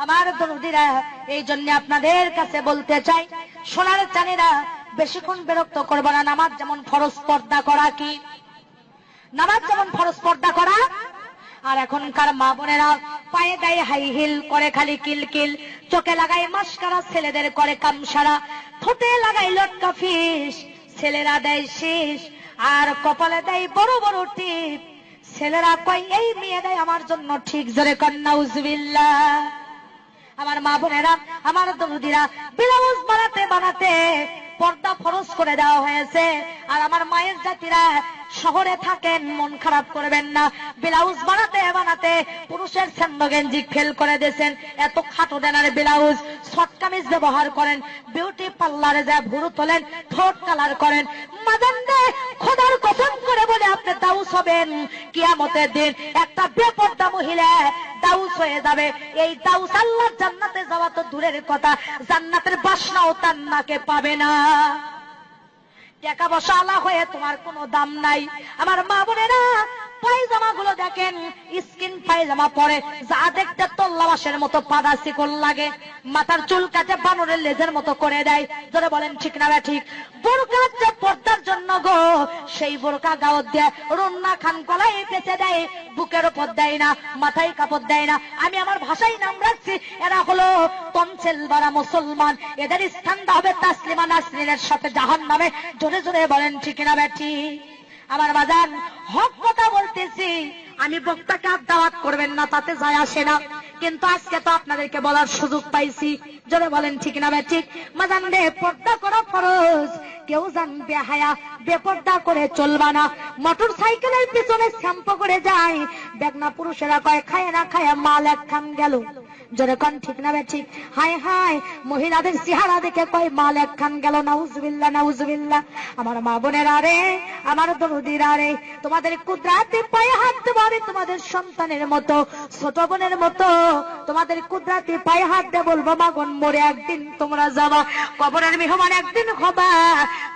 আমার দরদিরা, এই জন্য আপনাদের কাছে বলতে চাই, সোনার চাঁদেরা বেশিক্ষণ বিরক্ত করবো না। নামাজ যেমন ফরজ, পর্দা করা কি? নামাজ যেমন ফরজ, পর্দা করা। আর এখনকার মা বোনেরা পায়ে গায়ে হাই হিল করে, খালি কিলকিল, চোখে লাগাই মাস্কারা, ছেলেদের করে কামসারা, ঠোঁটে লাগাই লটকা ফিস, ছেলেরা দেয় শীষ, আর কপালে দেয় বড় বড় টিপ। ছেলেরা কয় এই মেয়েরাই আমার জন্য ঠিক। জোরে কর নাউজুবিল্লাহ। আমার মা বোনেরা, আমার দরদিরা, ব্লাউজ বানাতে বানাতে পর্দা ফরজ করে দেওয়া হয়েছে। আর আমার মায়ের জাতিরা শহরে থাকেন, মন খারাপ করবেন না, ব্লাউজ বানাতে বানাতে পুরুষের সেন্ডো গেঞ্জি ফেল করে দিয়েছেন। এত খাটো ডানার ব্লাউজ, শর্ট কামিজ ব্যবহার করেন, বিউটি পার্লারে যায় ভুরু তোলেন, ঠোঁট কালার করেন। মাদান্ডে খোদার কসম করে বলে আপনি দাউস হবেন কিয়ামতের দিন। একটা বেপর্দা মহিলা দাউস হয়ে যাবে। এই দাউস আল্লাহর জান্নাতে যাওয়া তো দূরের কথা, জান্নাতের বাসনাও তার নাকে পাবে না। টাকা পয়সা আলা হয়ে তোমার কোনো দাম নাই। আমার মা বোনেরা, পায়জামা গুলো দেখেন, স্কিন পায়জামা পরে যা দেখতে তল্লাবাসের মতো পাদা শিকল লাগে, মাথার চুল কাটে বানরের লেজের মতো করে দেয়। ধরে বলেন ঠিক না ঠিক? বোরকা যে পর্দার জন্য গো, সেই বোরকা গাওয়াত দিয়ে রন্না খান গলায় পেঁচে দেয়, বুকের উপর দেয় না, মাথায় কাপড় দেয় না। আমি আমার ভাষায় নাম রাখছি, এরা হলো তনসেল বারা মুসলমান। এদের স্থানটা হবে তাসলিমা নাসরিনের সাথে জাহান্নামে। জোরে জোরে বলেন ঠিক না বেঠি? আমার বাজান, হক কথা বলতেছি। আমি বক্তাকে আর দাওয়াত করবেন না, তাতে যায় আসে না, কিন্তু আজকে তো আপনাদেরকে বলার সুযোগ পাইছি। জোরে বলেন ঠিক না ঠিক? বাজান রে, পর্দা করা ফরজ। কেউ জানবে হায়া বেপর্দা করে চলবা না। মোটর সাইকেলের পিছনে শ্যাম্পু করে যায়, বেগনা পুরুষেরা কয় খায় না খায় মাল এক খান গেল। জোরে কোন ঠিক না ঠিক? হায় হায়, মহিলাদের চেহারা দেখে কয় মাল এক খান গেল। নাউজুবিল্লাহ, নাউজুবিল্লাহ। আমার মা বোনেরা রে, আমার দরদিরা রে, তোমাদের কুদরাতে পায়ে হাত দেবো। তোমাদের সন্তানের মতো, ছোট বোনের মতো তোমাদের কুদরাতে পায়ে হাত দিয়ে বলবো, মাগন মরে একদিন তোমরা যাবা, কবরের মেহমান একদিন হবা।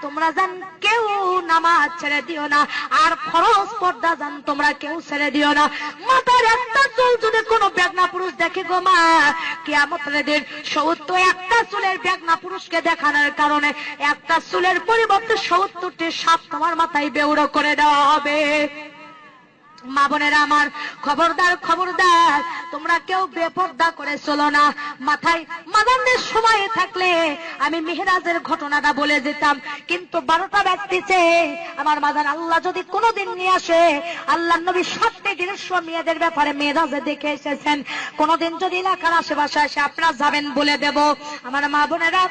তোমরা জান কেউ নামাজ ছেড়ে দিও না, আর ফরজ পর্দা জান তোমরা কেউ ছেড়ে দিও না। মাথার একটা চুল যদি কোনো বেগনা পুরুষ দেখে গো মা, কিয়ামতের দিন 71টা চুলের বেগনা পুরুষকে দেখানোর কারণে একটা চুলের পরিবর্তে 70টি সাপ তোমার মাথায় বেউড়ো করে দেওয়া হবে। মা বোনেরা আমার, খবরদার খবরদার, তোমরা কেউ বেপর্দা করে চলো না। মাথায় মাদানদের সময় থাকলে আমি মেহেরাজের ঘটনাটা বলে যেতাম, কিন্তু 12টা বাজতেছে। আমার মাদান, আল্লাহ যদি কোনোদিন নিয়ে আসে, আল্লাহ নবী 7টি দৃশ্য মেয়েদের ব্যাপারে মেহেরাজে দেখে এসেছেন। কোনোদিন যদি এলাকার আশেপাশে এসে আপনারা যাবেন বলে দেব। আমার মা বোনেরা,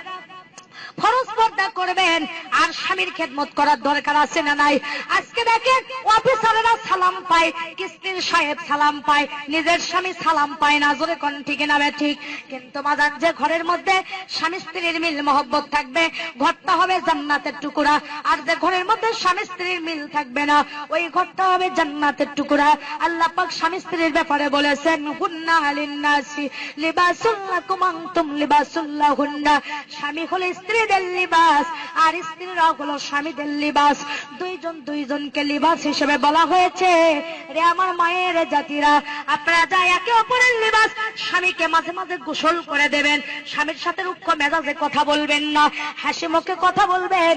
ফরজ পর্দা করবেন, আর স্বামীর খেদমত করার দরকার আছে না নাই? আজকে দেখেন অফিসারেরা সালাম পায়, কিস্তির সাহেব সালাম পায়, নিজের স্বামী সালাম পায় না। জোরে কোন ঠিক না ঠিক? কিন্তু মাদান, যে ঘরের মধ্যে স্বামী স্ত্রীর মিল মহব্বত থাকবে, ঘরটা হবে জান্নাতের টুকরা। আর যে ঘরের মধ্যে স্বামী স্ত্রীর মিল থাকবে না, ওই ঘরটা হবে জান্নাতের টুকরা। আল্লাহ পাক স্বামী স্ত্রীর ব্যাপারে বলেছেন, হুন্না লিন্নাসি লিবাসুল লাকুম আনতুম লিবাসুল লাহুন্না। স্বামী হলো স্ত্রী লিবাস, আর স্ত্রীরা হলো স্বামীদের লিবাস। দুইজন দুইজনকে লিবাস হিসেবে বলা হয়েছে। রে আমার মায়ের জাতিরা, আপনারা যা একে অপরের লিবাস। স্বামীকে মাঝে মাঝে গোসল করে দেবেন, স্বামীর সাথে রুক্ষ মেজাজে কথা বলবেন না, হাসি মুখে কথা বলবেন,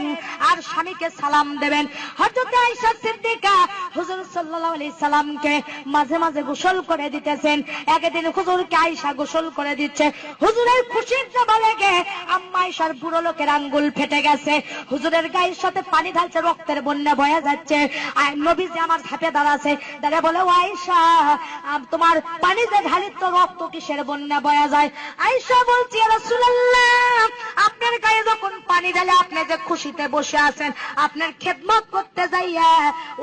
আর স্বামীকে সালাম দেবেন। হযরত আয়েশা সিদ্দিকা হুজুর সাল্লাল্লাহু আলাইহি সাল্লামকে মাঝে মাঝে গোসল করে দিতেছেন। একদিন হুজুরকে আয়েশা গোসল করে দিচ্ছে। হুজুরের খুশির চাপা লেগে আম্মা আয়েশার বুড়ো লোকের আঙ্গুল ফেটে গেছে। হুজুরের গায়ের সাথে পানি ঢালছে, রক্তের বন্যা বয়ে যাচ্ছে। আর নবীজি আমার ধাপে দাঁড়াছে, দাঁড়িয়ে বলে, ও আয়েশা, তোমার পানি যে ঢালি তো রক্ত কিসের বন্যা বয়ে যায়? আয়েশা বলছি, ইয়া রাসূলুল্লাহ, আপনার গায়ে যখন পানি ঢালে আপনি যে খুশিতে বসে আছেন, আপনার খেদমত করতে যাইয়া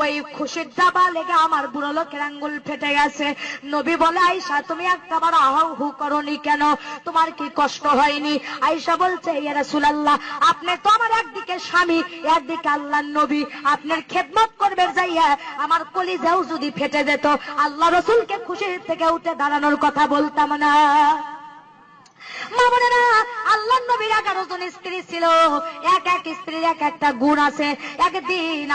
ওই খুশির চাপা লেগে আমার বুড়ো লোকের আঙ্গুল ফেটে গেছে। নবী বলে, আয়েশা, তুমি একবার আহাউ হু করনি কেন? তোমার কি কষ্ট হয়নি? আয়েশা বলছে, ইয়া রাসূলুল্লাহ, আপনি তো আমার একদিকে স্বামী, একদিকে আল্লাহর নবী, আপনার খেদমত করবে যাইয়া আমার কলিজাও যদি ফেটে যেত, আল্লাহ রাসূলকে খুশির থেকে উঠে দাঁড়ানোর কথা বলতাম না। মা বোনেরা, আল্লাহর নবীর 11 জন স্ত্রী ছিল, এক এক স্ত্রীর এক একটা গুণ আছে। একদিন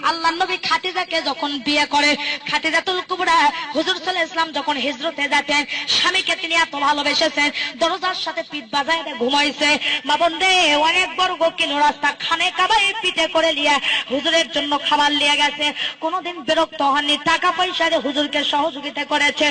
আল্লাহর নবী খাদিজাকে যখন বিয়ে করে, খাদিজাতুল কুবরা, হুজুর সাল্লাল্লাহু আলাইহি ওয়াসাল্লাম যখন হিজরতে যেতেন, স্বামীকে তিনি এত ভালোবেসেছেন, দরজার সাথে পিঠ বাজায় ঘুমাইছে। মা বোন রে, অনেক বড় কিলো রাস্তা খানে কাবাই পিঠে করে লিয়া হুজুরের জন্য খাবার লিয়ে গেছে। কোনোদিন বিরক্ত হননি, টাকা পয়সা হুজুরকে সহযোগিতা করেছে।